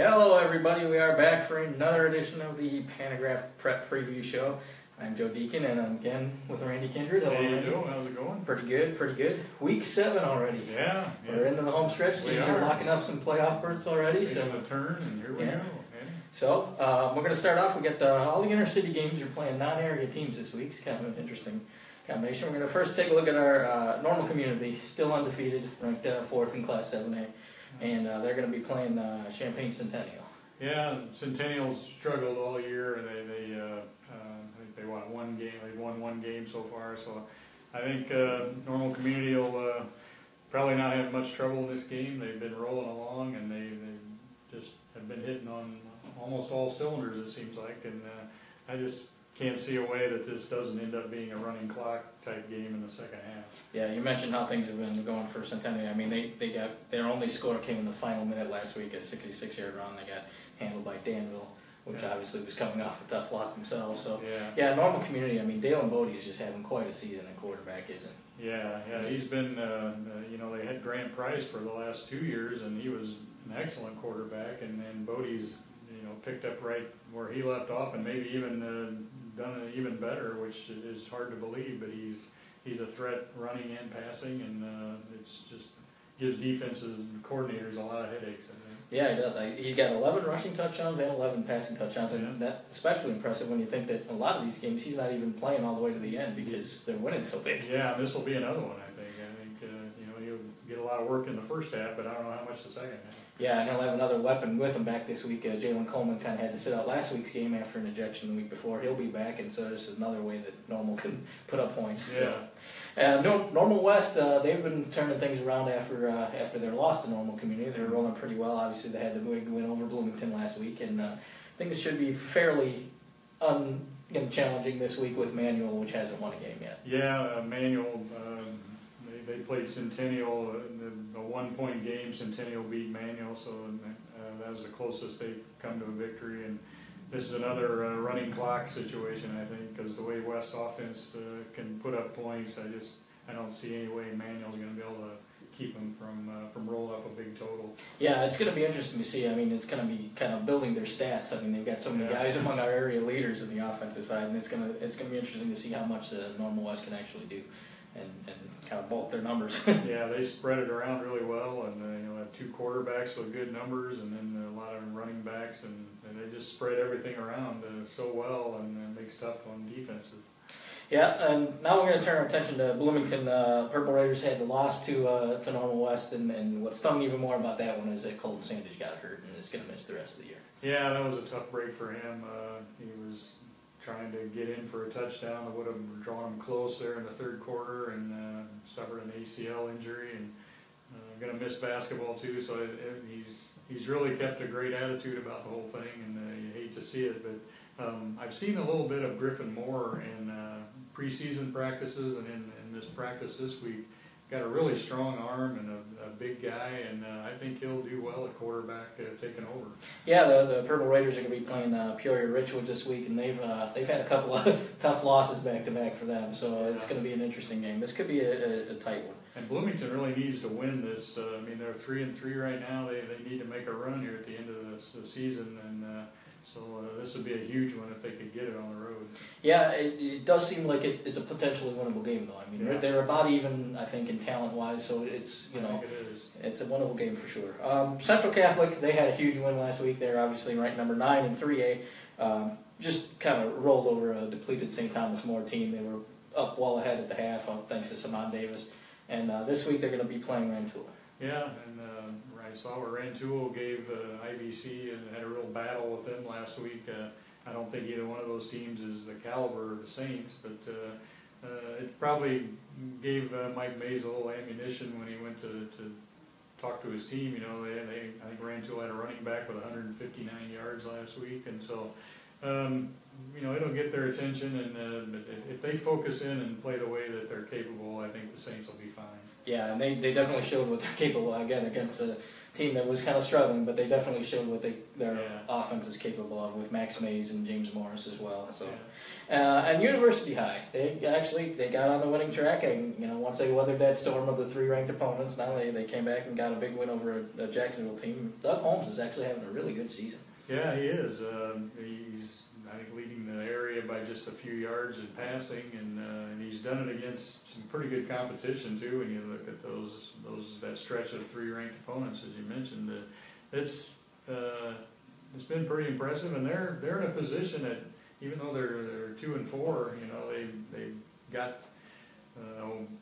Hello everybody, we are back for another edition of the Panagraph Prep Preview Show. I'm Joe Deacon and I'm again with Randy Kindred. How Hello, you doing? How's it going? Pretty good, pretty good. Week 7 already. Yeah. We're into the home stretch. Teams are locking up some playoff berths already. Making a turn and here we go. So, we're going to start off. We got all the inner city games are playing non-area teams this week. It's kind of an interesting combination. We're going to first take a look at our normal community, still undefeated, ranked 4th in Class 7A. And they're going to be playing Champaign Centennial. Yeah, Centennial's struggled all year. I think they won one game. They've won one game so far. So I think normal community will probably not have much trouble in this game. They've been rolling along and they just have been hitting on almost all cylinders, it seems like. And I just can't see a way that this doesn't end up being a running clock type game in the second half. Yeah, you mentioned how things have been going for Centennial. I mean, they got their only score came in the final minute last week, a 66-yard run. They got handled by Danville, which obviously was coming off a tough loss themselves. So yeah, normal community. I mean, Dalen Bodie is just having quite a season, and quarterback isn't. Yeah, he's been. They had Grant Price for the last 2 years, and he was an excellent quarterback. And then Bodie's picked up right where he left off, and maybe even done it even better, which is hard to believe. But he's a threat running and passing, and it's just gives defenses and coordinators a lot of headaches, I think. Yeah, he does. He's got 11 rushing touchdowns and 11 passing touchdowns, and that's especially impressive when you think that a lot of these games he's not even playing all the way to the end because they're winning so big. Yeah, this will be another one, I think. He'll get a lot of work in the first half, but I don't know how much the second half. Yeah, and he'll have another weapon with him back this week. Jalen Coleman kind of had to sit out last week's game after an ejection the week before. He'll be back, and so this is another way that Normal can put up points. Yeah. So. Normal West, they've been turning things around after their loss to Normal Community. They're rolling pretty well. Obviously, they had the big win over Bloomington last week, and things should be fairly challenging this week with Manual, which hasn't won a game yet. Yeah, Manual. They played Centennial, a 1-point game. Centennial beat Manual, so that was the closest they've come to a victory. And this is another running clock situation, I think, because the way West's offense can put up points, I don't see any way Manual's going to be able to keep them from rolling up a big total. Yeah, it's going to be interesting to see. I mean, it's going to be kind of building their stats. I mean, they've got so many guys among our area leaders in the offensive side, and it's going to be interesting to see how much the Normal West can actually do. And kind of bulk their numbers. Yeah, they spread it around really well, and have 2 quarterbacks with good numbers, and then a lot of running backs, and they just spread everything around so well, and makes tough on defenses. Yeah, and now we're going to turn our attention to Bloomington. Purple Raiders had the loss to Normal West, and what stung even more about that one is that Colton Sandage got hurt and is going to miss the rest of the year. Yeah, that was a tough break for him. He was trying to get in for a touchdown that would have drawn him close there in the third quarter, and suffered an ACL injury, and going to miss basketball too. So he's really kept a great attitude about the whole thing, and you hate to see it. But I've seen a little bit of Griffin Moore in preseason practices and in this practice this week. Got a really strong arm and a big guy, and I think he'll do well at quarterback taking over. Yeah, the Purple Raiders are going to be playing Peoria Richwood this week, and they've had a couple of tough losses back to back for them, so it's going to be an interesting game. This could be a tight one. And Bloomington really needs to win this. They're 3-3 right now. They need to make a run here at the end of the season, and so this would be a huge one if they could get it on the road. Yeah, it does seem like it's a potentially winnable game, though. I mean, they're about even, I think, in talent-wise, so it's, I think it is. It's a winnable game for sure. Central Catholic, they had a huge win last week. They're obviously ranked number 9 in 3A. Just kind of rolled over a depleted St. Thomas More team. They were up well ahead at the half, thanks to Simon Davis. And this week they're going to be playing Rantoul. Yeah, and I saw where Rantoul gave IBC and had a real battle with them last week. I don't think either one of those teams is the caliber of the Saints, but it probably gave Mike Mays a little ammunition when he went to talk to his team. I think Rantoul had a running back with 159 yards last week, and so It'll get their attention, and if they focus in and play the way that they're capable, I think the Saints will be fine. Yeah, and they definitely showed what they're capable of, again, against a team that was kind of struggling, but they definitely showed what their offense is capable of with Max Mays and James Morris as well. So, and University High, they got on the winning track, and once they weathered that storm of the 3 ranked opponents, now they came back and got a big win over a Jacksonville team. Doug Holmes is actually having a really good season. Yeah, he is. He's, I think, leading the area by just a few yards in passing, and he's done it against some pretty good competition too. When you look at that stretch of 3 ranked opponents, as you mentioned, it's been pretty impressive, and they're in a position that, even though they're 2-4, they got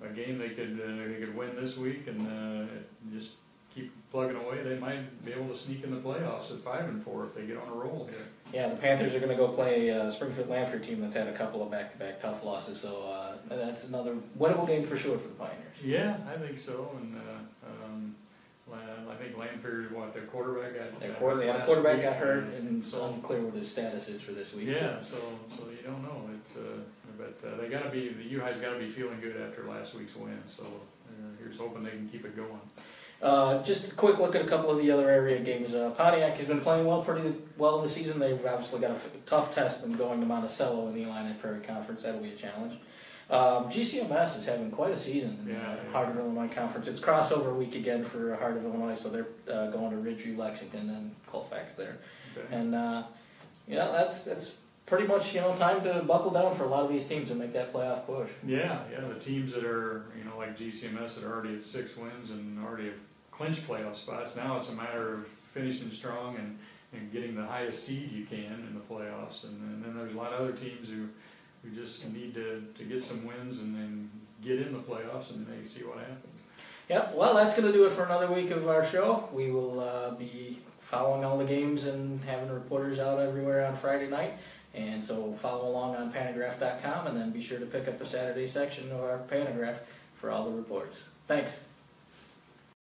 a game they could win this week, and just keep plugging away, they might be able to sneak in the playoffs at 5-4 if they get on a roll here. Yeah, the Panthers are going to go play a Springfield-Lanford team that's had a couple of back-to-back tough losses, so that's another winnable game for sure for the Pioneers. Yeah, I think so, and I think Lanford, their quarterback got hurt. The quarterback got hurt, and it's unclear what his status is for this week. Yeah, so you don't know. But they got to be, the U-High's got to be feeling good after last week's win. So here's hoping they can keep it going. Just a quick look at a couple of the other area games. Pontiac has been playing pretty well this season. They've obviously got a tough test in going to Monticello in the Illini Prairie Conference. That'll be a challenge. GCMS is having quite a season in the Heart of Illinois Conference. It's crossover week again for Heart of Illinois, so they're going to Ridgeview, Lexington, and Colfax there. Okay. And that's pretty much time to buckle down for a lot of these teams and make that playoff push. Yeah, the teams that are like GCMS that are already at 6 wins and already have clinched playoff spots. Now it's a matter of finishing strong and getting the highest seed you can in the playoffs. And then there's a lot of other teams who just need to get some wins and then get in the playoffs, and then they see what happens. Yep, well, that's going to do it for another week of our show. We will be following all the games and having reporters out everywhere on Friday night. And so follow along on Panagraph.com, and then be sure to pick up the Saturday section of our Panagraph for all the reports. Thanks.